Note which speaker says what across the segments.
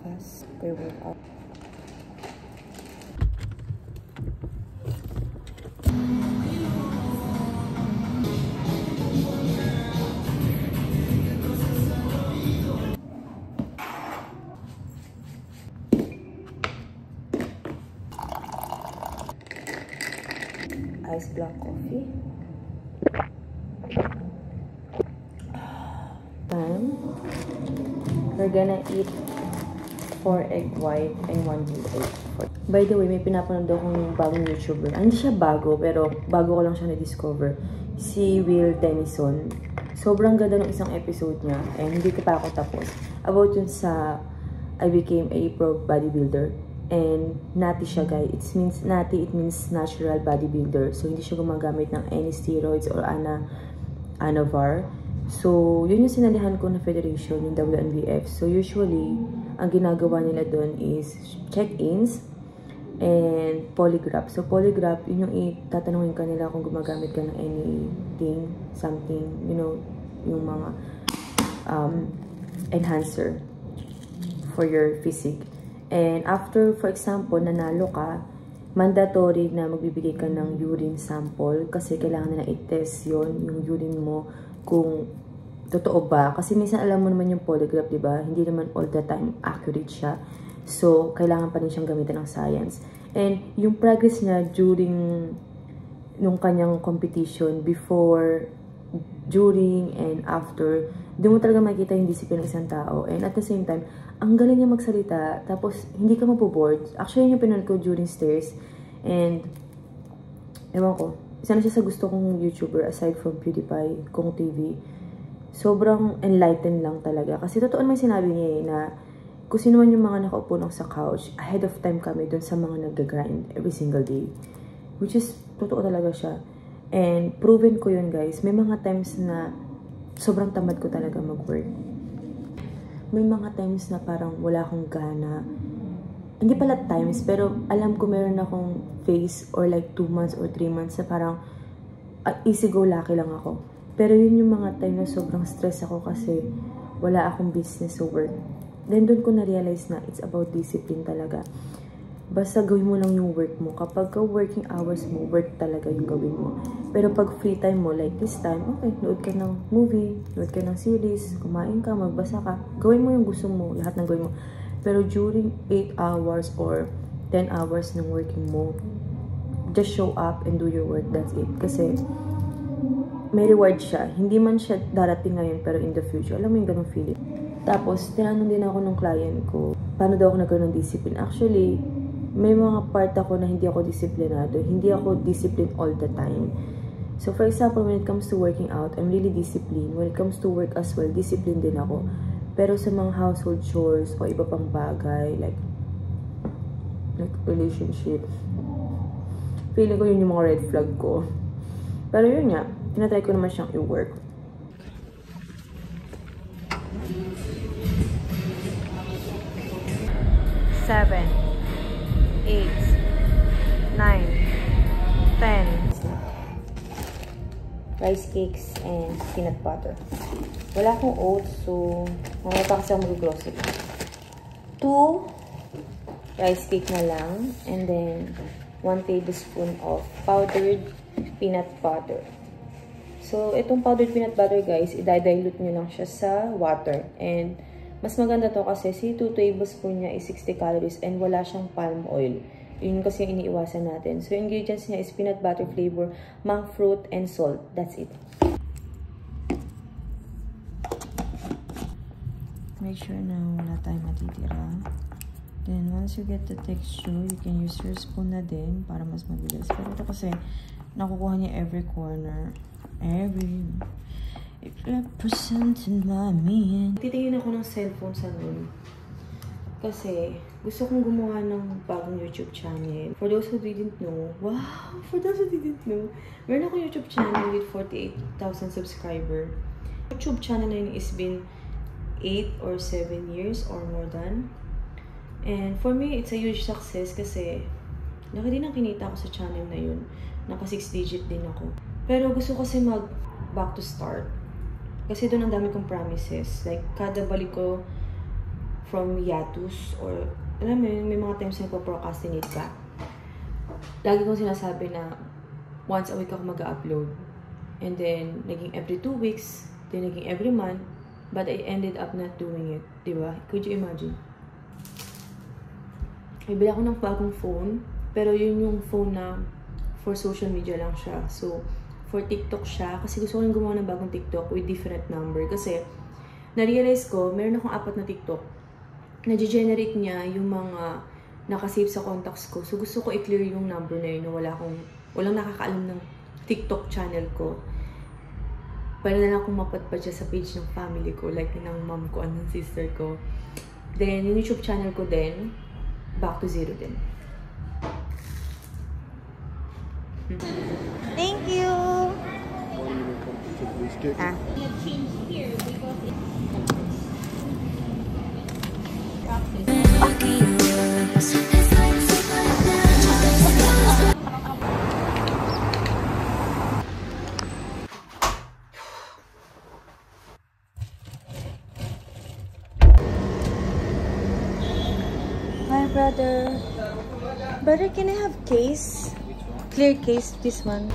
Speaker 1: bukas. Kaya workout. Ice black coffee. We're gonna eat 4 egg white and 1 blue egg. By the way, may pinapanood akong bagong YouTuber. Hindi siya bago, pero bago ko lang siya na-discover. Si Will Denison. Sobrang ganda ng isang episode niya. And hindi ko pa ako tapos. About yun sa I became a pro bodybuilder. And natty siya, guys. It means natty, it means natural bodybuilder. So, hindi siya gumagamit ng any steroids or anavar. So, yun yung sinalihan ko na federation, yung WNBF. So, usually, ang ginagawa nila doon is check-ins and polygraph. So, polygraph, yun yung itatanungin ka nila kung gumagamit ka ng anything, something, you know, yung mga enhancer for your physique. And after, for example, nanalo ka, mandatory na magbibigay ka ng urine sample kasi kailangan na i-test yun, yung urine mo, kung totoo ba. Kasi minsan alam mo naman yung polygraph, diba? Hindi naman all the time accurate siya. So, kailangan pa rin siyang gamitin ng science. And yung progress niya during nung kanyang competition, before, during, and after, doon mo talaga makikita yung discipline ng isang tao. And at the same time, ang galing niya magsalita. Tapos, hindi ka mapoboard. Actually, yun yung pinanood ko during stairs. And, ewan ko, isa na siya sa gusto kong YouTuber aside from PewDiePie, Kong TV. Sobrang enlightened lang talaga. Kasi totoo naman sinabi niya na kung sino man yung mga nakaupo lang sa couch, ahead of time kami dun sa mga nag-grind every single day. Which is, totoo talaga siya. And proven ko yun, guys. May mga times na sobrang tamad ko talaga mag-work. May mga times na parang wala akong gana. Hindi pala times, pero alam ko meron akong phase or like 2 months or 3 months na parang easy go lucky lang ako. Pero yun yung mga time na sobrang stress ako kasi wala akong business or work. Then doon ko na-realize na it's about discipline talaga. Basta gawin mo lang yung work mo. Kapag working hours mo, work talaga yung gawin mo. Pero pag free time mo, like this time, okay, nood ka ng movie, nood ka ng series, kumain ka, magbasa ka. Gawin mo yung gusto mo, lahat ng gawin mo. Pero during 8 hours or 10 hours ng working mo, just show up and do your work. That's it. Kasi may reward siya. Hindi man siya darating ngayon pero in the future. Alam mo yung ganong feeling. Tapos, tinanong din ako ng client ko, paano daw ako nagkaroon ng discipline? Actually, may mga part ako na hindi ako disiplinado. Hindi ako disciplined all the time. So, for example, when it comes to working out, I'm really disciplined. When it comes to work as well, disciplined din ako. Pero sa mga household chores o iba pang bagay, like relationship, feeling ko yun yung mga red flag ko. Pero yun nga, tinatry ko naman siyang i-work. Seven, 8, 9, 10. Rice cakes and peanut butter. Wala akong oats, so mamaya pa kasi ako mag-grocery. 2 rice cake na lang, and then 1 tablespoon of powdered peanut butter. So, itong powdered peanut butter, guys, i-dilute nyo lang siya sa water. And mas maganda to kasi si 2 tablespoon niya is 60 calories and wala siyang palm oil. Yun kasi yung iniiwasan natin. So, ingredients niya is peanut butter flavor, monk fruit, and salt. That's it. Make sure na wala tayong matitira. Then, once you get the texture, you can use your spoon na din para mas mabilis. Pero ito kasi, nakukuha niya every corner. It represented by me. Titingin ako ng cellphone sa room. Kasi, gusto kong gumawa ng bagong YouTube channel. For those who didn't know, wow! For those who didn't know, meron akong YouTube channel with 48,000 subscribers. YouTube channel na yun is been 8 or 7 years or more than. And for me, it's a huge success kasi laki din ang kinita ko sa channel na yun. Naka 6 digit din ako. Pero gusto ko kasi mag back to start. Kasi doon ang dami kong promises. Like, kada balik ko from hiatus or alam mo yun, may mga times na procrastinate ka. Lagi kong sinasabi na once a week ako mag-upload. And then, naging every 2 weeks, then naging every month, but I ended up not doing it. Diba? Could you imagine? Ibili ako ng bagong phone, pero yun yung phone na for social media lang siya. So, for TikTok siya, kasi gusto ko yung gumawa ng bagong TikTok with different number. Kasi, na-realize ko, meron akong 4 na TikTok. Na-generate niya yung mga nakasave sa contacts ko. So, gusto ko i-clear yung number na yun na walang nakakaalam ng TikTok channel ko. Para na lang akong mapadpad siya sa page ng family ko, like ng mom ko and ng sister ko. Then, yung YouTube channel ko din, back to 0 din.
Speaker 2: Thank you! Hi, brother. Brother, can I have case? Clear case, this one.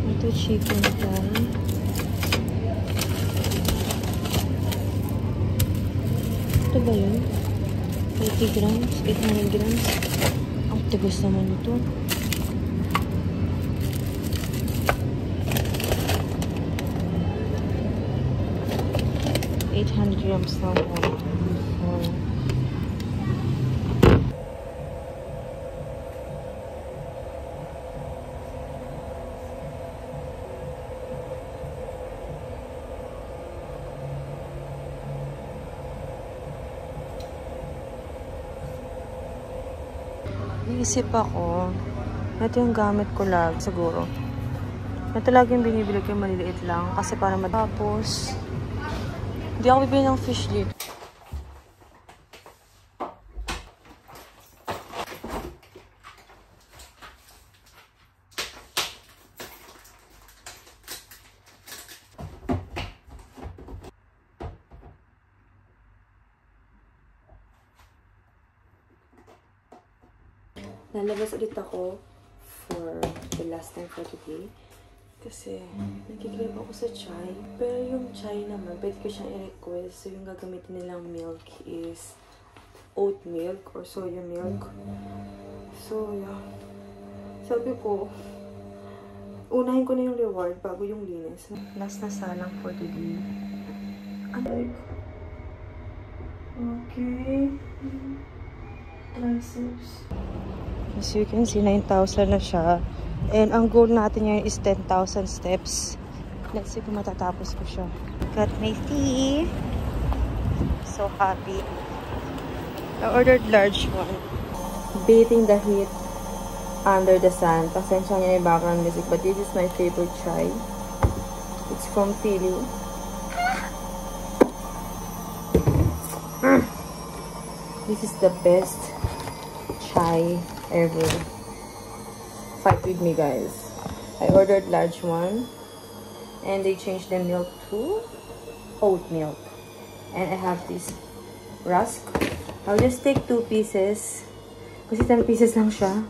Speaker 2: Ito chicken thigh. Ito ba yun? 80 grams, 800 grams. Ang tigas naman ito. $800 lang po. Naisip ako, ito yung gamit ko lang siguro. Ito lagi yung binibili ko, maliliit lang kasi para matapos. Hindi ako bibili ng fish dito. Lalabas ulit ako for the last time for today. Kasi nakikrave ako sa chai. Pero yung chai naman, pwede ko siyang i-request. So yung gagamitin nilang milk is oat milk or soya milk. So yeah. Sabi ko, unahin ko na yung reward bago yung linis. Last na salang for today. Okay. Triceps. As you can see, 9,000 na siya. And ang goal natin ngayon is 10,000 steps. Let's see kung matatapos ko siya. Got my tea. So happy. I ordered large one. Bathing the heat under the sun. Pasensya niya yung background music. But this is my favorite chai. It's from Philly. This is the best chai ever. Fight with me, guys. I ordered large one and they changed the milk to oat milk, and I have this rusk. I'll just take 2 pieces kasi 10 pieces lang siya.